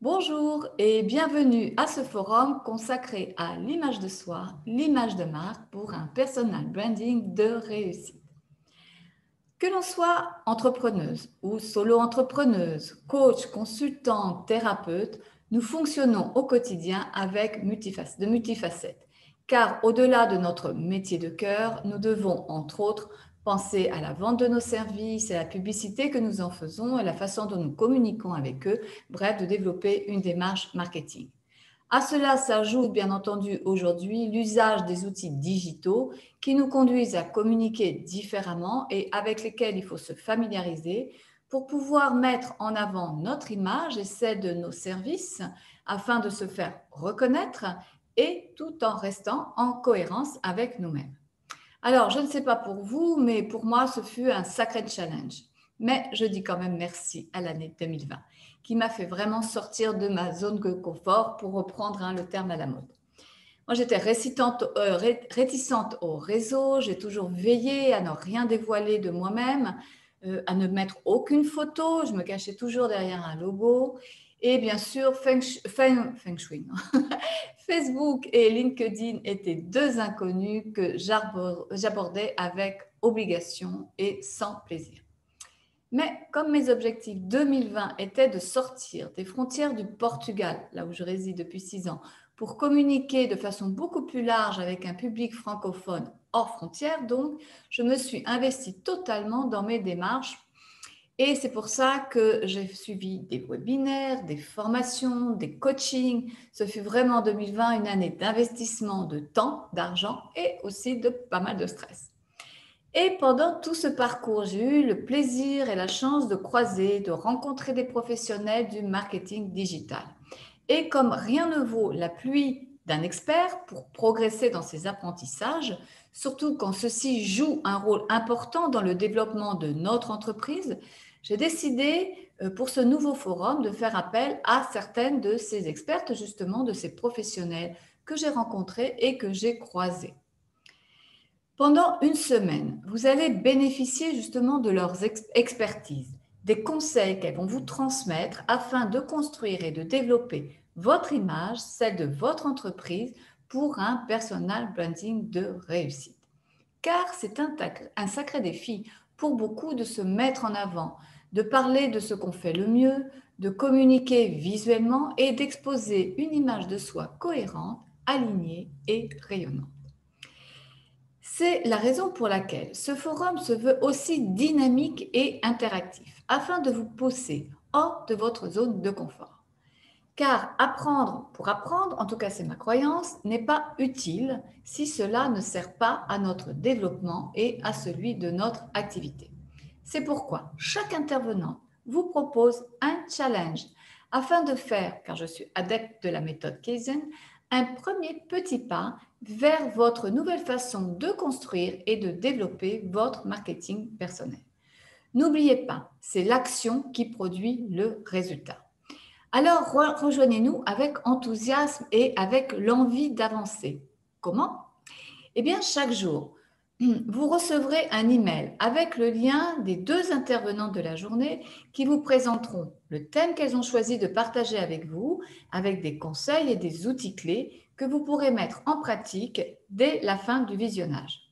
Bonjour et bienvenue à ce forum consacré à l'image de soi, l'image de marque pour un personal branding de réussite. Que l'on soit entrepreneuse ou solo-entrepreneuse, coach, consultante, thérapeute, nous fonctionnons au quotidien avec de multifacettes. Car au-delà de notre métier de cœur, nous devons, entre autres, penser à la vente de nos services, à la publicité que nous en faisons et la façon dont nous communiquons avec eux, bref, de développer une démarche marketing. À cela s'ajoute bien entendu aujourd'hui l'usage des outils digitaux qui nous conduisent à communiquer différemment et avec lesquels il faut se familiariser pour pouvoir mettre en avant notre image et celle de nos services afin de se faire reconnaître et tout en restant en cohérence avec nous-mêmes. Alors, je ne sais pas pour vous, mais pour moi, ce fut un sacré challenge. Mais je dis quand même merci à l'année 2020, qui m'a fait vraiment sortir de ma zone de confort, pour reprendre le terme à la mode. Moi, j'étais réticente au réseau, j'ai toujours veillé à ne rien dévoiler de moi-même, à ne mettre aucune photo, je me cachais toujours derrière un logo. Et bien sûr, feng shui, non. Facebook et LinkedIn étaient deux inconnus que j'abordais avec obligation et sans plaisir. Mais comme mes objectifs 2020 étaient de sortir des frontières du Portugal, là où je réside depuis 6 ans, pour communiquer de façon beaucoup plus large avec un public francophone hors frontières, donc je me suis investie totalement dans mes démarches et c'est pour ça que j'ai suivi des webinaires, des formations, des coachings. Ce fut vraiment 2020 une année d'investissement de temps, d'argent et aussi de pas mal de stress. Et pendant tout ce parcours, j'ai eu le plaisir et la chance de croiser, de rencontrer des professionnels du marketing digital. Et comme rien ne vaut la pluie d'un expert pour progresser dans ses apprentissages, surtout quand ceci joue un rôle important dans le développement de notre entreprise, j'ai décidé pour ce nouveau forum de faire appel à certaines de ces expertes, justement de ces professionnels que j'ai rencontrés et que j'ai croisés. Pendant une semaine, vous allez bénéficier justement de leurs expertises, des conseils qu'elles vont vous transmettre afin de construire et de développer votre image, celle de votre entreprise, pour un personal branding de réussite. Car c'est un sacré défi pour beaucoup de se mettre en avant, de parler de ce qu'on fait le mieux, de communiquer visuellement et d'exposer une image de soi cohérente, alignée et rayonnante. C'est la raison pour laquelle ce forum se veut aussi dynamique et interactif, afin de vous pousser hors de votre zone de confort. Car apprendre pour apprendre, en tout cas c'est ma croyance, n'est pas utile si cela ne sert pas à notre développement et à celui de notre activité. C'est pourquoi chaque intervenant vous propose un challenge afin de faire, car je suis adepte de la méthode Kaizen, un premier petit pas vers votre nouvelle façon de construire et de développer votre marketing personnel. N'oubliez pas, c'est l'action qui produit le résultat. Alors, rejoignez-nous avec enthousiasme et avec l'envie d'avancer. Comment? Eh bien, chaque jour, vous recevrez un email avec le lien des deux intervenants de la journée qui vous présenteront le thème qu'elles ont choisi de partager avec vous, avec des conseils et des outils clés que vous pourrez mettre en pratique dès la fin du visionnage.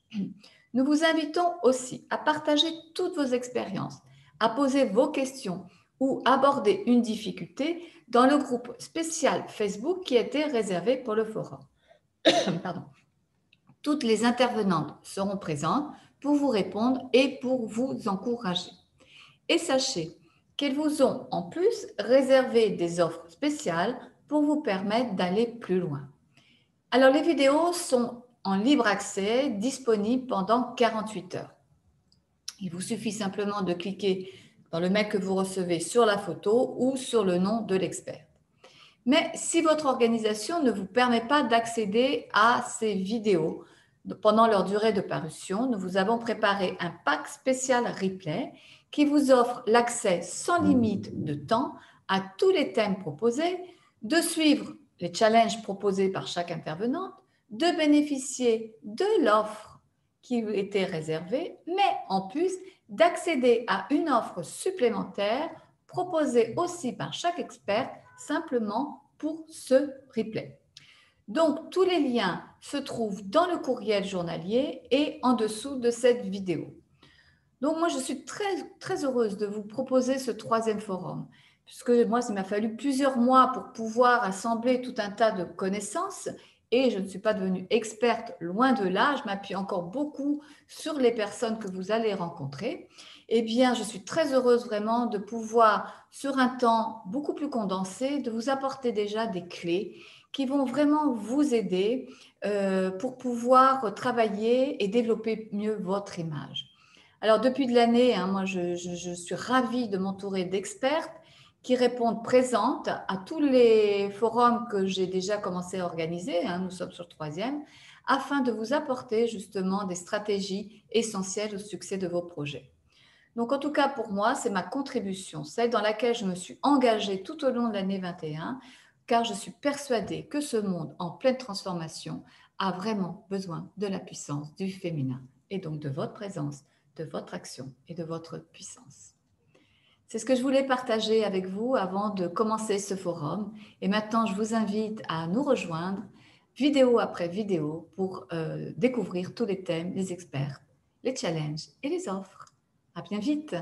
Nous vous invitons aussi à partager toutes vos expériences, à poser vos questions ou aborder une difficulté dans le groupe spécial Facebook qui a été réservé pour le forum. Pardon. Toutes les intervenantes seront présentes pour vous répondre et pour vous encourager. Et sachez qu'elles vous ont en plus réservé des offres spéciales pour vous permettre d'aller plus loin. Alors les vidéos sont en libre accès, disponibles pendant 48 heures. Il vous suffit simplement de cliquer dans le mail que vous recevez sur la photo ou sur le nom de l'expert. Mais si votre organisation ne vous permet pas d'accéder à ces vidéos pendant leur durée de parution, nous vous avons préparé un pack spécial replay qui vous offre l'accès sans limite de temps à tous les thèmes proposés, de suivre les challenges proposés par chaque intervenante, de bénéficier de l'offre qui était réservée, mais en plus d'accéder à une offre supplémentaire proposée aussi par chaque expert simplement pour ce replay. Donc, tous les liens se trouvent dans le courriel journalier et en dessous de cette vidéo. Donc, moi, je suis très heureuse de vous proposer ce troisième forum, puisque moi, il m'a fallu plusieurs mois pour pouvoir assembler tout un tas de connaissances et je ne suis pas devenue experte, loin de là. Je m'appuie encore beaucoup sur les personnes que vous allez rencontrer. Eh bien, je suis très heureuse vraiment de pouvoir, sur un temps beaucoup plus condensé, de vous apporter déjà des clés qui vont vraiment vous aider pour pouvoir travailler et développer mieux votre image. Alors, depuis de l'année, moi, je suis ravie de m'entourer d'expertes qui répondent présentes à tous les forums que j'ai déjà commencé à organiser, nous sommes sur le troisième, afin de vous apporter justement des stratégies essentielles au succès de vos projets. Donc, en tout cas, pour moi, c'est ma contribution, celle dans laquelle je me suis engagée tout au long de l'année 21, car je suis persuadée que ce monde en pleine transformation a vraiment besoin de la puissance du féminin et donc de votre présence, de votre action et de votre puissance. C'est ce que je voulais partager avec vous avant de commencer ce forum. Et maintenant, je vous invite à nous rejoindre vidéo après vidéo pour découvrir tous les thèmes, les experts, les challenges et les offres. À bien vite!